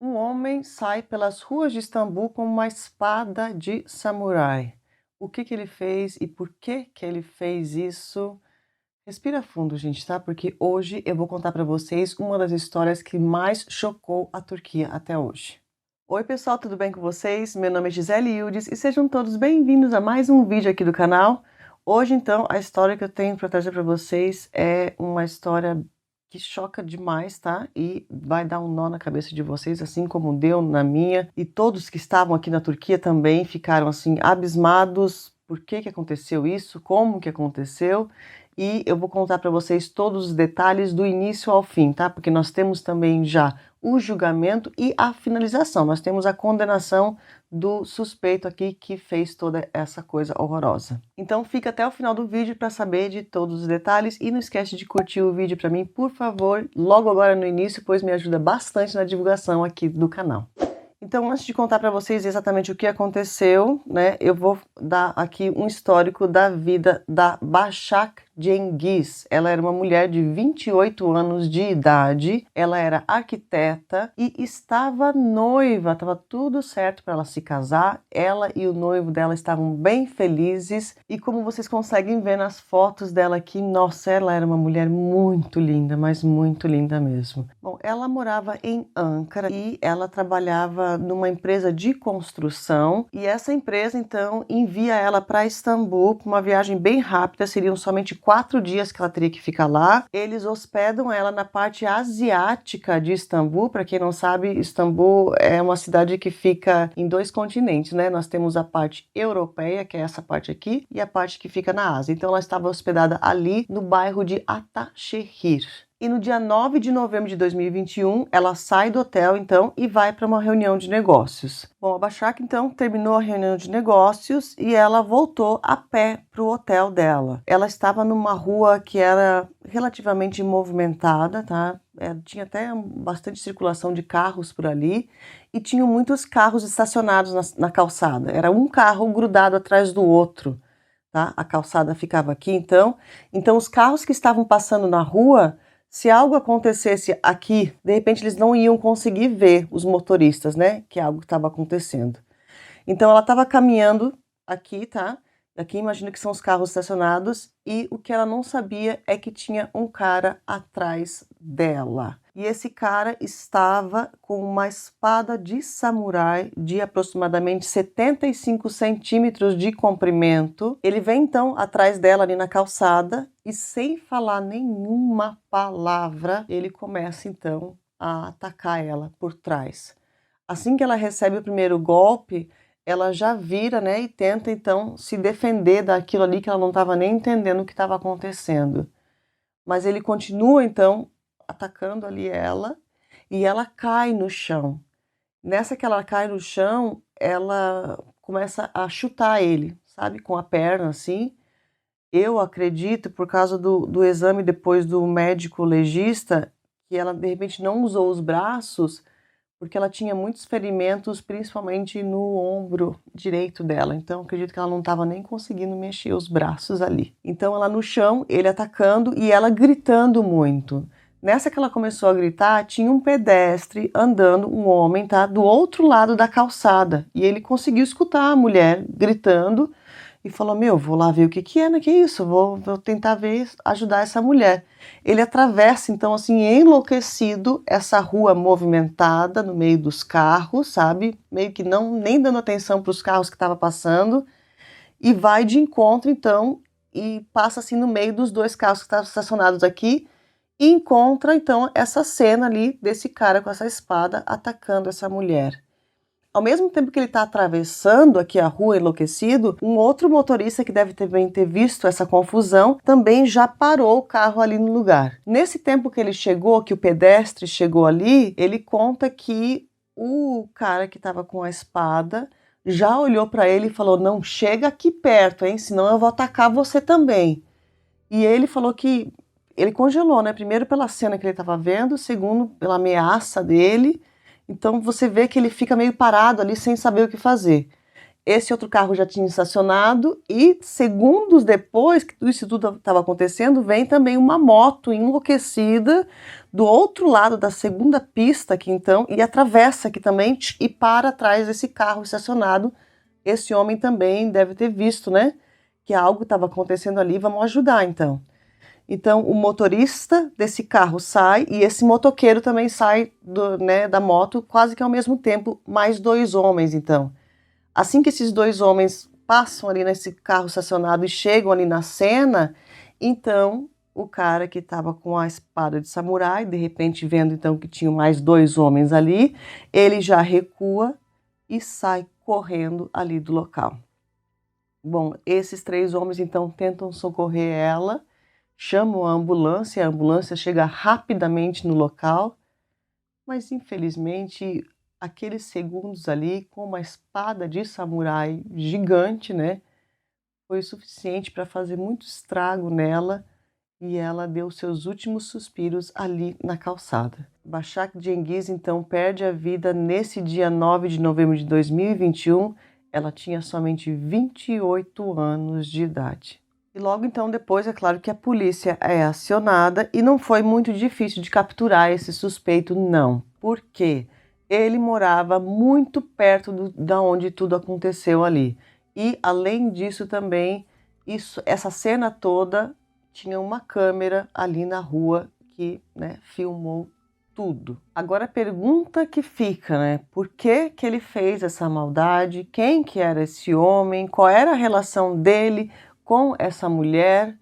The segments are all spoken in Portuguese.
Um homem sai pelas ruas de Istambul com uma espada de samurai. O que que ele fez e por que que ele fez isso? Respira fundo, gente, tá? Porque hoje eu vou contar para vocês uma das histórias que mais chocou a Turquia até hoje. Oi, pessoal, tudo bem com vocês? Meu nome é Gisele Yildiz e sejam todos bem-vindos a mais um vídeo aqui do canal. Hoje, então, a história que eu tenho para trazer para vocês é uma história que choca demais, tá? E vai dar um nó na cabeça de vocês, assim como deu na minha. E todos que estavam aqui na Turquia também ficaram, assim, abismados. Por que que aconteceu isso? Como que aconteceu? E eu vou contar para vocês todos os detalhes do início ao fim, tá? Porque nós temos também já o julgamento e a finalização. Nós temos a condenação do suspeito aqui que fez toda essa coisa horrorosa. Então fica até o final do vídeo para saber de todos os detalhes e não esquece de curtir o vídeo para mim, por favor, logo agora no início, pois me ajuda bastante na divulgação aqui do canal. Então, antes de contar para vocês exatamente o que aconteceu, né, eu vou dar aqui um histórico da vida da Başak Cengiz. Ela era uma mulher de 28 anos de idade, ela era arquiteta e estava noiva, estava tudo certo para ela se casar. Ela e o noivo dela estavam bem felizes e como vocês conseguem ver nas fotos dela aqui, nossa, ela era uma mulher muito linda, mas muito linda mesmo. Bom, ela morava em Ankara e ela trabalhava numa empresa de construção e essa empresa então envia ela para Istambul para uma viagem bem rápida, seriam somente 4 dias que ela teria que ficar lá. Eles hospedam ela na parte asiática de Istambul. Para quem não sabe, Istambul é uma cidade que fica em 2 continentes, né? Nós temos a parte europeia, que é essa parte aqui, e a parte que fica na Ásia. Então ela estava hospedada ali no bairro de Ataşehir. E no dia 9 de novembro de 2021, ela sai do hotel, então, e vai para uma reunião de negócios. Bom, a Başak, então, terminou a reunião de negócios e ela voltou a pé para o hotel dela. Ela estava numa rua que era relativamente movimentada, tá? Tinha até bastante circulação de carros por ali e tinham muitos carros estacionados na calçada. Era um carro grudado atrás do outro, tá? A calçada ficava aqui, então. Então, os carros que estavam passando na rua, se algo acontecesse aqui, de repente eles não iam conseguir ver os motoristas, né? Que algo estava acontecendo. Então ela estava caminhando aqui, tá? Aqui imagino que são os carros estacionados e o que ela não sabia é que tinha um cara atrás dela. E esse cara estava com uma espada de samurai de aproximadamente 75 centímetros de comprimento. Ele vem então atrás dela ali na calçada e sem falar nenhuma palavra, ele começa então a atacar ela por trás. Assim que ela recebe o primeiro golpe, ela já vira, né, e tenta então se defender daquilo ali que ela não estava nem entendendo o que estava acontecendo. Mas ele continua então atacando ali ela e ela cai no chão. Nessa que ela cai no chão, ela começa a chutar ele, sabe, com a perna assim. Eu acredito, por causa do exame depois do médico legista, que ela de repente não usou os braços porque ela tinha muitos ferimentos, principalmente no ombro direito dela. Então, acredito que ela não estava nem conseguindo mexer os braços ali. Então, ela no chão, ele atacando e ela gritando muito. Nessa que ela começou a gritar, tinha um pedestre andando, um homem, tá? Do outro lado da calçada. E ele conseguiu escutar a mulher gritando e falou: Meu, vou lá ver o que que é, né? Que isso? Vou tentar ver, ajudar essa mulher. Ele atravessa, então, assim, enlouquecido, essa rua movimentada no meio dos carros, sabe? Meio que não, nem dando atenção para os carros que estavam passando, e vai de encontro, então, e passa assim no meio dos 2 carros que estavam estacionados aqui, e encontra, então, essa cena ali desse cara com essa espada atacando essa mulher. Ao mesmo tempo que ele está atravessando aqui a rua enlouquecido, um outro motorista que deve também ter visto essa confusão também já parou o carro ali no lugar. Nesse tempo que ele chegou, que o pedestre chegou ali, ele conta que o cara que estava com a espada já olhou para ele e falou: Não, chega aqui perto, hein? Senão eu vou atacar você também. E ele falou que ele congelou, né? Primeiro pela cena que ele estava vendo, segundo pela ameaça dele. Então você vê que ele fica meio parado ali sem saber o que fazer. esse outro carro já tinha estacionado e segundos depois que isso tudo estava acontecendo, vem também uma moto enlouquecida do outro lado da segunda pista aqui então e atravessa aqui também e para atrás desse carro estacionado. Esse homem também deve ter visto, né, que algo estava acontecendo ali, vamos ajudar então. Então, o motorista desse carro sai e esse motoqueiro também sai da moto quase que ao mesmo tempo, mais 2 homens, então. Assim que esses 2 homens passam ali nesse carro estacionado e chegam ali na cena, então o cara que estava com a espada de samurai, de repente vendo então que tinham mais 2 homens ali, ele já recua e sai correndo ali do local. Bom, esses 3 homens então tentam socorrer ela, chamam a ambulância chega rapidamente no local, mas infelizmente aqueles segundos ali com uma espada de samurai gigante, né, foi suficiente para fazer muito estrago nela e ela deu seus últimos suspiros ali na calçada. Başak Cengiz então perde a vida nesse dia 9 de novembro de 2021, ela tinha somente 28 anos de idade. E logo então depois é claro que a polícia é acionada e não foi muito difícil de capturar esse suspeito não. Por quê? Ele morava muito perto da onde tudo aconteceu ali. E além disso também, essa cena toda tinha uma câmera ali na rua que, né, filmou tudo. Agora a pergunta que fica, né? Por que que ele fez essa maldade? Quem que era esse homem? Qual era a relação dele com essa mulher?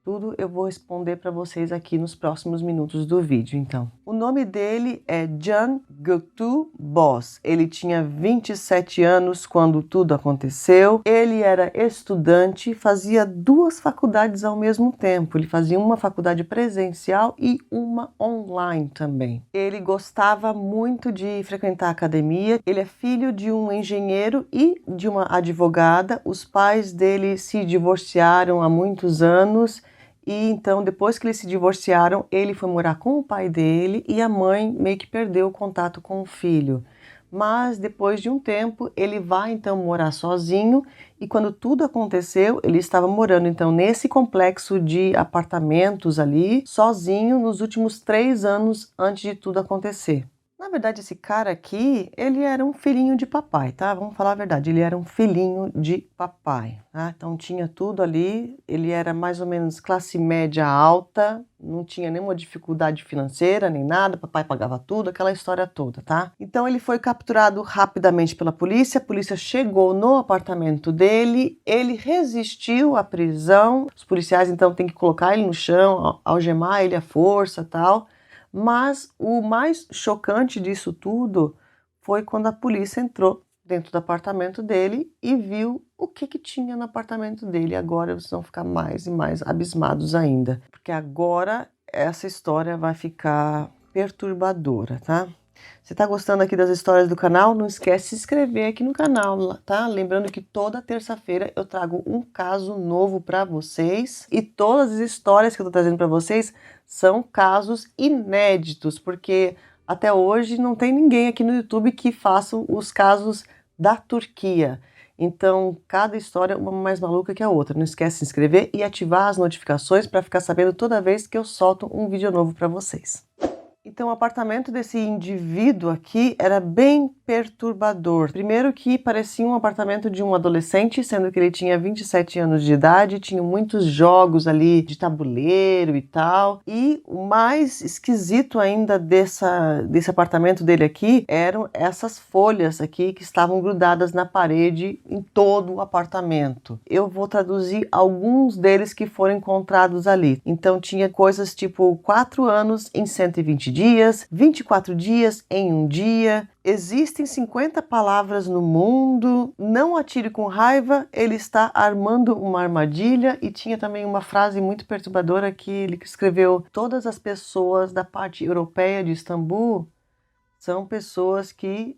Tudo eu vou responder para vocês aqui nos próximos minutos do vídeo, então. O nome dele é Can Göktuğ Boz. Ele tinha 27 anos quando tudo aconteceu. Ele era estudante, fazia 2 faculdades ao mesmo tempo. Ele fazia uma faculdade presencial e uma online também. Ele gostava muito de frequentar a academia. Ele é filho de um engenheiro e de uma advogada. Os pais dele se divorciaram há muitos anos. E então, depois que eles se divorciaram, ele foi morar com o pai dele e a mãe meio que perdeu o contato com o filho. Mas depois de um tempo, ele vai então morar sozinho e quando tudo aconteceu, ele estava morando então nesse complexo de apartamentos ali, sozinho, nos últimos 3 anos antes de tudo acontecer. Na verdade, esse cara aqui, ele era um filhinho de papai, tá? Vamos falar a verdade, ele era um filhinho de papai, tá? Então tinha tudo ali, ele era mais ou menos classe média alta, não tinha nenhuma dificuldade financeira, nem nada, papai pagava tudo, aquela história toda, tá? Então ele foi capturado rapidamente pela polícia, a polícia chegou no apartamento dele, ele resistiu à prisão, os policiais então têm que colocar ele no chão, algemar ele à força, tal. Mas o mais chocante disso tudo foi quando a polícia entrou dentro do apartamento dele e viu o que tinha no apartamento dele. Agora vocês vão ficar mais e mais abismados ainda, porque agora essa história vai ficar perturbadora, tá? Você tá gostando aqui das histórias do canal? Não esquece de se inscrever aqui no canal, tá? Lembrando que toda terça-feira eu trago um caso novo para vocês e todas as histórias que eu tô trazendo para vocês são casos inéditos, porque até hoje não tem ninguém aqui no YouTube que faça os casos da Turquia. Então, cada história é uma mais maluca que a outra. Não esquece de se inscrever e ativar as notificações para ficar sabendo toda vez que eu solto um vídeo novo para vocês. Então, o apartamento desse indivíduo aqui era bem perturbador. Primeiro que parecia um apartamento de um adolescente, sendo que ele tinha 27 anos de idade, tinha muitos jogos ali de tabuleiro e tal. E o mais esquisito ainda desse apartamento dele aqui eram essas folhas aqui que estavam grudadas na parede em todo o apartamento. Eu vou traduzir alguns deles que foram encontrados ali. Então, tinha coisas tipo 4 anos em 120 dias, 24 dias em um dia, existem 50 palavras no mundo, não atire com raiva, ele está armando uma armadilha, e tinha também uma frase muito perturbadora que ele escreveu: todas as pessoas da parte europeia de Istambul são pessoas que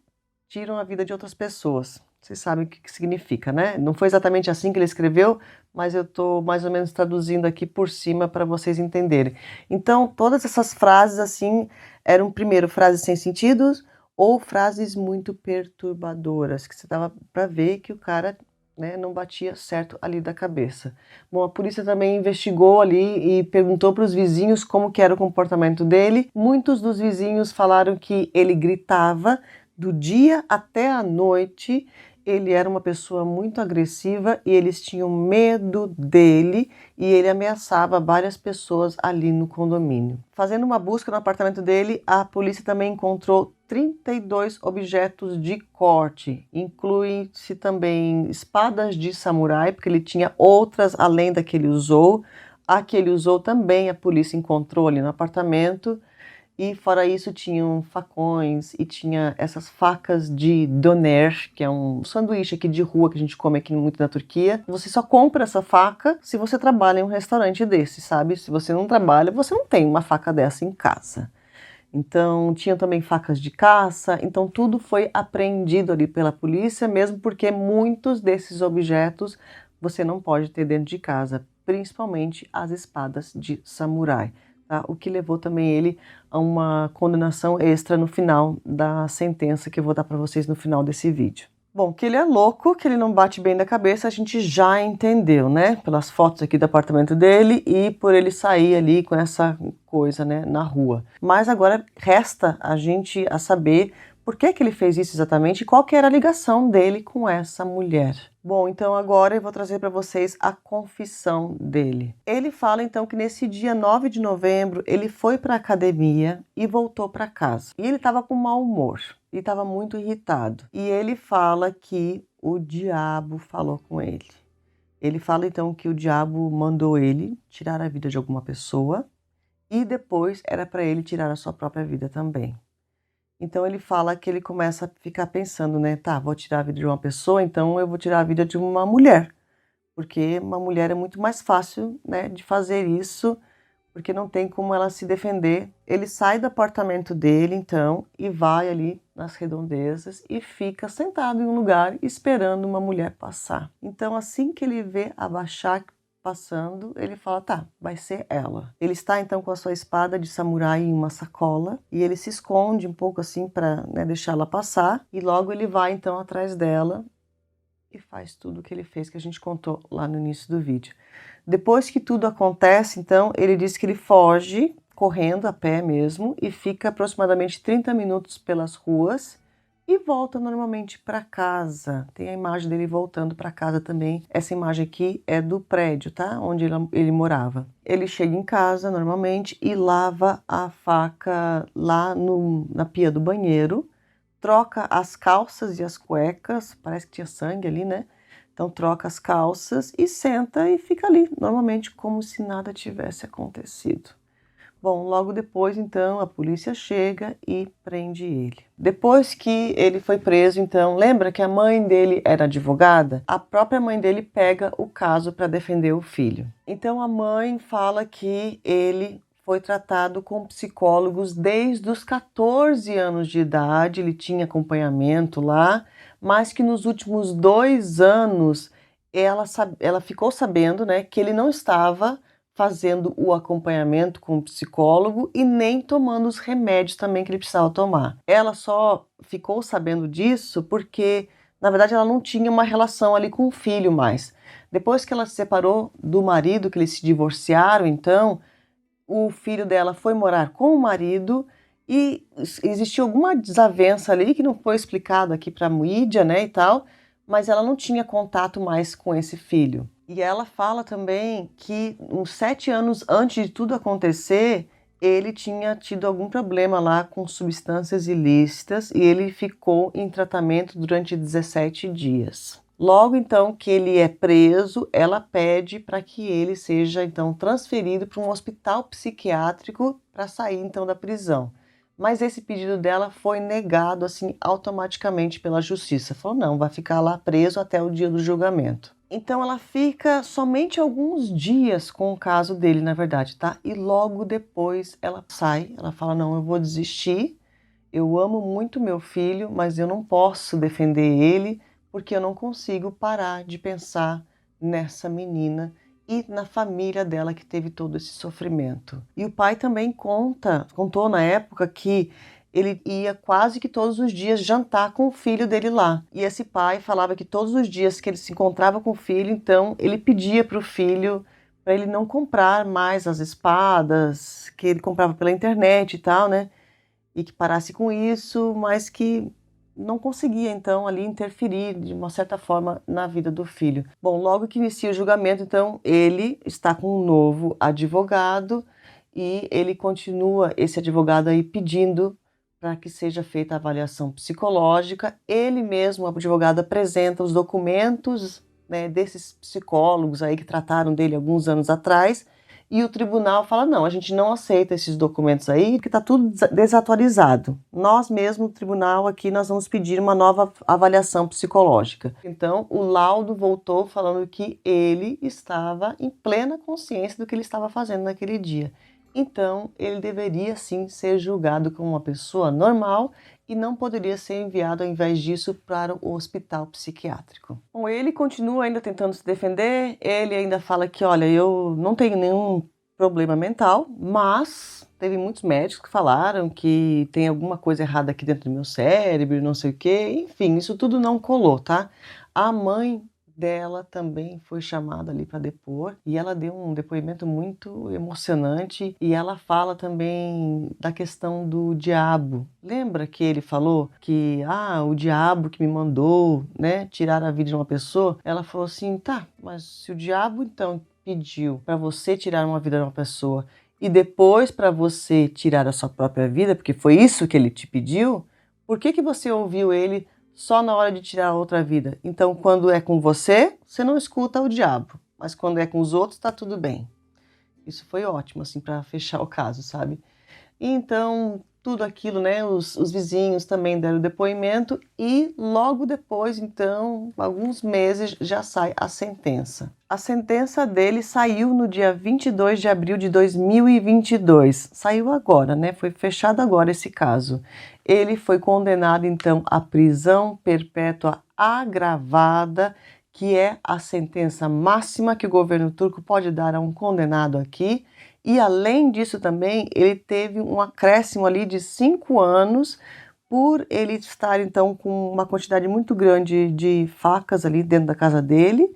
tiram a vida de outras pessoas. Vocês sabem o que significa, né? Não foi exatamente assim que ele escreveu, mas eu estou mais ou menos traduzindo aqui por cima para vocês entenderem. Então, todas essas frases assim eram, primeiro, frases sem sentido, ou frases muito perturbadoras, que você dava para ver que o cara, né, não batia certo ali da cabeça. Bom, a polícia também investigou ali e perguntou para os vizinhos como que era o comportamento dele. Muitos dos vizinhos falaram que ele gritava do dia até a noite. Ele era uma pessoa muito agressiva e eles tinham medo dele e ele ameaçava várias pessoas ali no condomínio. Fazendo uma busca no apartamento dele, a polícia também encontrou 32 objetos de corte, incluem-se também espadas de samurai, porque ele tinha outras além da que ele usou. A que ele usou também a polícia encontrou ali no apartamento. E fora isso tinham facões e tinha essas facas de doner, que é um sanduíche aqui de rua que a gente come aqui muito na Turquia. Você só compra essa faca se você trabalha em um restaurante desse, sabe? Se você não trabalha, você não tem uma faca dessa em casa. Então, tinham também facas de caça, então tudo foi apreendido ali pela polícia, mesmo porque muitos desses objetos você não pode ter dentro de casa, principalmente as espadas de samurai. Tá? O que levou também ele a uma condenação extra no final da sentença que eu vou dar para vocês no final desse vídeo. Bom, que ele é louco, que ele não bate bem da cabeça, a gente já entendeu, né? Pelas fotos aqui do apartamento dele e por ele sair ali com essa coisa, né, na rua. Mas agora resta a gente a saber por que que ele fez isso exatamente e qual que era a ligação dele com essa mulher. Bom, então agora eu vou trazer para vocês a confissão dele. Ele fala então que nesse dia 9 de novembro ele foi para a academia e voltou para casa. E ele estava com mau humor e estava muito irritado. E ele fala que o diabo falou com ele. Ele fala então que o diabo mandou ele tirar a vida de alguma pessoa e depois era para ele tirar a sua própria vida também. Então ele fala que ele começa a ficar pensando, né? Tá, vou tirar a vida de uma pessoa, então eu vou tirar a vida de uma mulher. Porque uma mulher é muito mais fácil, né, de fazer isso, porque não tem como ela se defender. Ele sai do apartamento dele, então, e vai ali nas redondezas e fica sentado em um lugar esperando uma mulher passar. Então, assim que ele vê a Başak passando, ele fala, tá, vai ser ela. Ele está então com a sua espada de samurai em uma sacola e ele se esconde um pouco assim para, né, deixar ela passar e logo ele vai então atrás dela e faz tudo o que ele fez, que a gente contou lá no início do vídeo. Depois que tudo acontece, então, ele diz que ele foge, correndo a pé mesmo, e fica aproximadamente 30 minutos pelas ruas e volta normalmente para casa. Tem a imagem dele voltando para casa também. Essa imagem aqui é do prédio, tá? Onde ele morava. Ele chega em casa normalmente e lava a faca lá na pia do banheiro, troca as calças e as cuecas, parece que tinha sangue ali, né? Então troca as calças e senta e fica ali, normalmente como se nada tivesse acontecido. Bom, logo depois, então, a polícia chega e prende ele. Depois que ele foi preso, então, lembra que a mãe dele era advogada? A própria mãe dele pega o caso para defender o filho. Então, a mãe fala que ele foi tratado com psicólogos desde os 14 anos de idade, ele tinha acompanhamento lá, mas que nos últimos 2 anos ela ficou sabendo, né, que ele não estava fazendo o acompanhamento com o psicólogo e nem tomando os remédios também que ele precisava tomar. Ela só ficou sabendo disso porque, na verdade, ela não tinha uma relação ali com o filho mais. Depois que ela se separou do marido, que eles se divorciaram, então, o filho dela foi morar com o marido e existiu alguma desavença ali que não foi explicado aqui para a mídia, né, e tal, mas ela não tinha contato mais com esse filho. E ela fala também que uns 7 anos antes de tudo acontecer, ele tinha tido algum problema lá com substâncias ilícitas e ele ficou em tratamento durante 17 dias. Logo então que ele é preso, ela pede para que ele seja então transferido para um hospital psiquiátrico para sair então da prisão. Mas esse pedido dela foi negado assim automaticamente pela justiça. Falou, não, vai ficar lá preso até o dia do julgamento. Então ela fica somente alguns dias com o caso dele, na verdade, tá? E logo depois ela sai, ela fala, não, eu vou desistir, eu amo muito meu filho, mas eu não posso defender ele, porque eu não consigo parar de pensar nessa menina e na família dela que teve todo esse sofrimento. E o pai também contou na época que ele ia quase que todos os dias jantar com o filho dele lá. E esse pai falava que todos os dias que ele se encontrava com o filho, então ele pedia para o filho para ele não comprar mais as espadas que ele comprava pela internet e tal, né? E que parasse com isso, mas que não conseguia então ali interferir de uma certa forma na vida do filho. Bom, logo que inicia o julgamento, então ele está com um novo advogado e ele continua, esse advogado aí, pedindo para que seja feita a avaliação psicológica. Ele mesmo, o advogado, apresenta os documentos, né, desses psicólogos aí que trataram dele alguns anos atrás, e o tribunal fala, não, a gente não aceita esses documentos aí, porque está tudo desatualizado. Nós mesmo, o tribunal aqui, nós vamos pedir uma nova avaliação psicológica. Então, o laudo voltou falando que ele estava em plena consciência do que ele estava fazendo naquele dia. Então, ele deveria sim ser julgado como uma pessoa normal e não poderia ser enviado, ao invés disso, para o hospital psiquiátrico. Bom, ele continua ainda tentando se defender, ele ainda fala que, olha, eu não tenho nenhum problema mental, mas teve muitos médicos que falaram que tem alguma coisa errada aqui dentro do meu cérebro, não sei o quê, enfim, isso tudo não colou, tá? A mãe dela também foi chamada ali para depor e ela deu um depoimento muito emocionante e ela fala também da questão do diabo. Lembra que ele falou que o diabo que me mandou, né, tirar a vida de uma pessoa? Ela falou assim, tá, mas se o diabo então pediu para você tirar uma vida de uma pessoa e depois para você tirar a sua própria vida, porque foi isso que ele te pediu, por que você ouviu ele só na hora de tirar a outra vida? Então, quando é com você, você não escuta o diabo, mas quando é com os outros, tá tudo bem. Isso foi ótimo, assim, para fechar o caso, sabe? Então, tudo aquilo, né? Os vizinhos também deram depoimento e logo depois, então, alguns meses, já sai a sentença. A sentença dele saiu no dia 22 de abril de 2022. Saiu agora, né? Foi fechado agora esse caso. Ele foi condenado, então, à prisão perpétua agravada, que é a sentença máxima que o governo turco pode dar a um condenado aqui. E além disso também, ele teve um acréscimo ali de 5 anos por ele estar então com uma quantidade muito grande de facas ali dentro da casa dele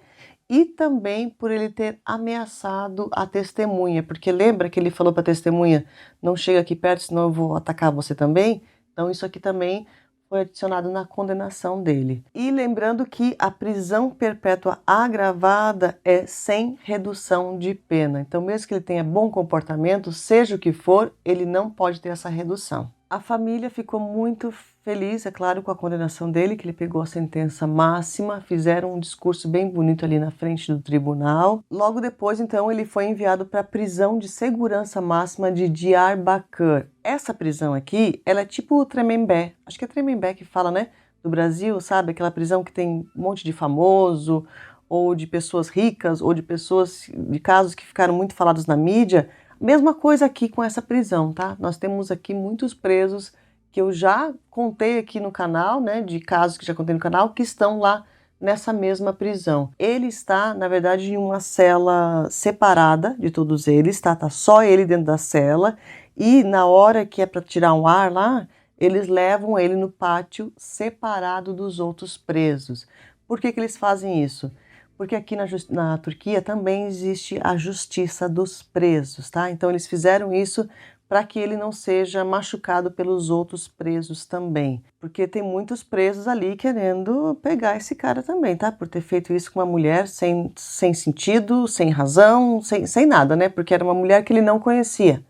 e também por ele ter ameaçado a testemunha, porque lembra que ele falou para a testemunha, não chega aqui perto senão eu vou atacar você também? Então isso aqui também foi adicionado na condenação dele. E lembrando que a prisão perpétua agravada é sem redução de pena. Então, mesmo que ele tenha bom comportamento, seja o que for, ele não pode ter essa redução. A família ficou muito feliz, é claro, com a condenação dele, que ele pegou a sentença máxima, fizeram um discurso bem bonito ali na frente do tribunal. Logo depois, então, ele foi enviado para a prisão de segurança máxima de Diyarbakır. Essa prisão aqui, ela é tipo o Tremembé, acho que é Tremembé que fala, né, do Brasil, sabe? Aquela prisão que tem um monte de famoso, ou de pessoas ricas, ou de pessoas, de casos que ficaram muito falados na mídia. Mesma coisa aqui com essa prisão, tá? Nós temos aqui muitos presos que eu já contei aqui no canal, né, de casos que já contei no canal, que estão lá nessa mesma prisão. Ele está, na verdade, em uma cela separada de todos eles, tá? Tá só ele dentro da cela e na hora que é para tirar um ar lá, eles levam ele no pátio separado dos outros presos. Por que eles fazem isso? Porque aqui na Turquia também existe a justiça dos presos, tá? Então eles fizeram isso para que ele não seja machucado pelos outros presos também. Porque tem muitos presos ali querendo pegar esse cara também, tá? Por ter feito isso com uma mulher sem sentido, sem razão, sem nada, né? Porque era uma mulher que ele não conhecia,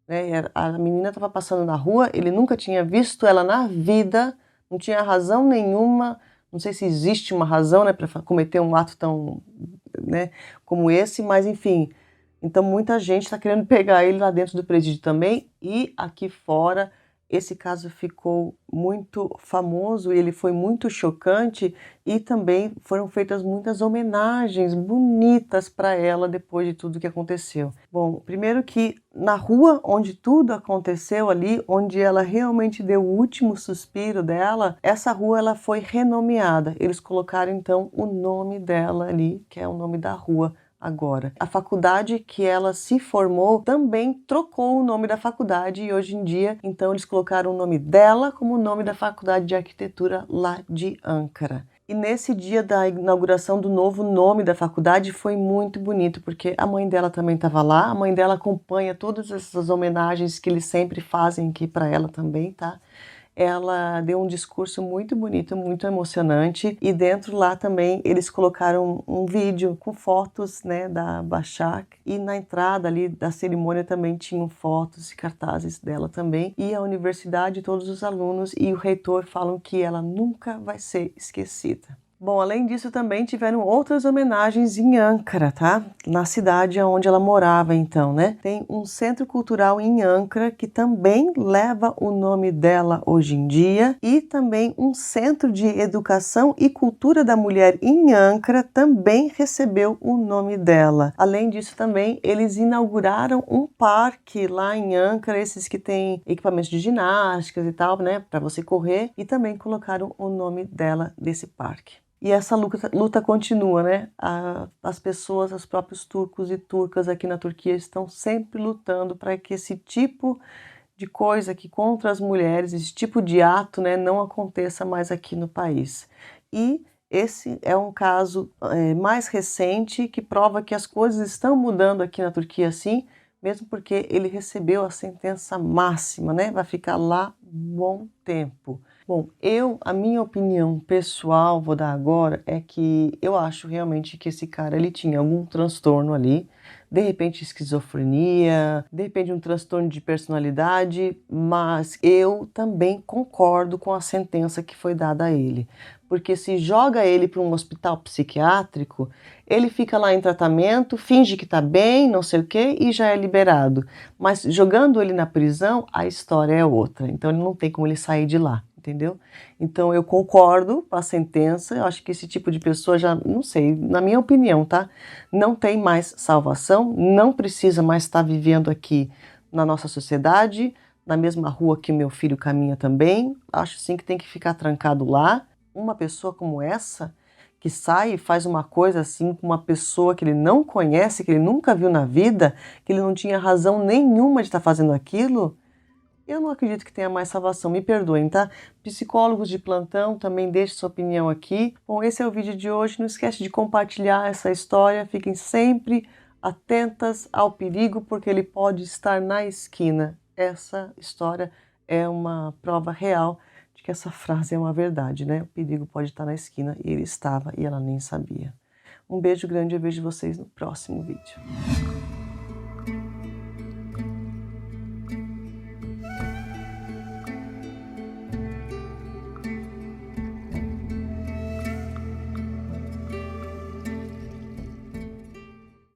né? A menina estava passando na rua, ele nunca tinha visto ela na vida, não tinha razão nenhuma. Não sei se existe uma razão, né, para cometer um ato tão, né, como esse, mas enfim. Então muita gente está querendo pegar ele lá dentro do presídio também e aqui fora. Esse caso ficou muito famoso e ele foi muito chocante e também foram feitas muitas homenagens bonitas para ela depois de tudo que aconteceu. Bom, primeiro que na rua onde tudo aconteceu ali, onde ela realmente deu o último suspiro dela, essa rua ela foi renomeada. Eles colocaram então o nome dela ali, que é o nome da rua agora. A faculdade que ela se formou também trocou o nome da faculdade e hoje em dia, então, eles colocaram o nome dela como o nome da faculdade de arquitetura lá de Ankara. E nesse dia da inauguração do novo nome da faculdade foi muito bonito, porque a mãe dela também estava lá, a mãe dela acompanha todas essas homenagens que eles sempre fazem aqui para ela também, tá? Ela deu um discurso muito bonito, muito emocionante, e dentro lá também eles colocaram um vídeo com fotos, né, da Başak, e na entrada ali da cerimônia também tinham fotos e cartazes dela também, e a universidade, todos os alunos e o reitor falam que ela nunca vai ser esquecida. Bom, além disso também tiveram outras homenagens em Ankara, tá? Na cidade onde ela morava então, né? Tem um centro cultural em Ankara que também leva o nome dela hoje em dia e também um centro de educação e cultura da mulher em Ankara também recebeu o nome dela. Além disso também eles inauguraram um parque lá em Ankara, esses que tem equipamentos de ginásticas e tal, né? Para você correr, e também colocaram o nome dela desse parque. E essa luta continua, né? As pessoas, os próprios turcos e turcas aqui na Turquia estão sempre lutando para que esse tipo de coisa aqui contra as mulheres, esse tipo de ato, né, não aconteça mais aqui no país. E esse é um caso mais recente que prova que as coisas estão mudando aqui na Turquia, sim, mesmo porque ele recebeu a sentença máxima, né? Vai ficar lá um bom tempo. Bom, a minha opinião pessoal, vou dar agora, é que eu acho realmente que esse cara, ele tinha algum transtorno ali, de repente esquizofrenia, de repente um transtorno de personalidade, mas eu também concordo com a sentença que foi dada a ele. Porque se joga ele para um hospital psiquiátrico, ele fica lá em tratamento, finge que está bem, não sei o quê, e já é liberado. Mas jogando ele na prisão, a história é outra. Então ele não tem como ele sair de lá, entendeu? Então eu concordo com a sentença, eu acho que esse tipo de pessoa já, não sei, na minha opinião, tá? Não tem mais salvação, não precisa mais estar vivendo aqui na nossa sociedade, na mesma rua que meu filho caminha também. Acho sim que tem que ficar trancado lá. Uma pessoa como essa, que sai e faz uma coisa assim com uma pessoa que ele não conhece, que ele nunca viu na vida, que ele não tinha razão nenhuma de estar fazendo aquilo, eu não acredito que tenha mais salvação. Me perdoem, tá? Psicólogos de plantão, também deixe sua opinião aqui. Bom, esse é o vídeo de hoje. Não esquece de compartilhar essa história. Fiquem sempre atentas ao perigo, porque ele pode estar na esquina. Essa história é uma prova real de que essa frase é uma verdade, né? O perigo pode estar na esquina e ele estava e ela nem sabia. Um beijo grande, eu vejo vocês no próximo vídeo.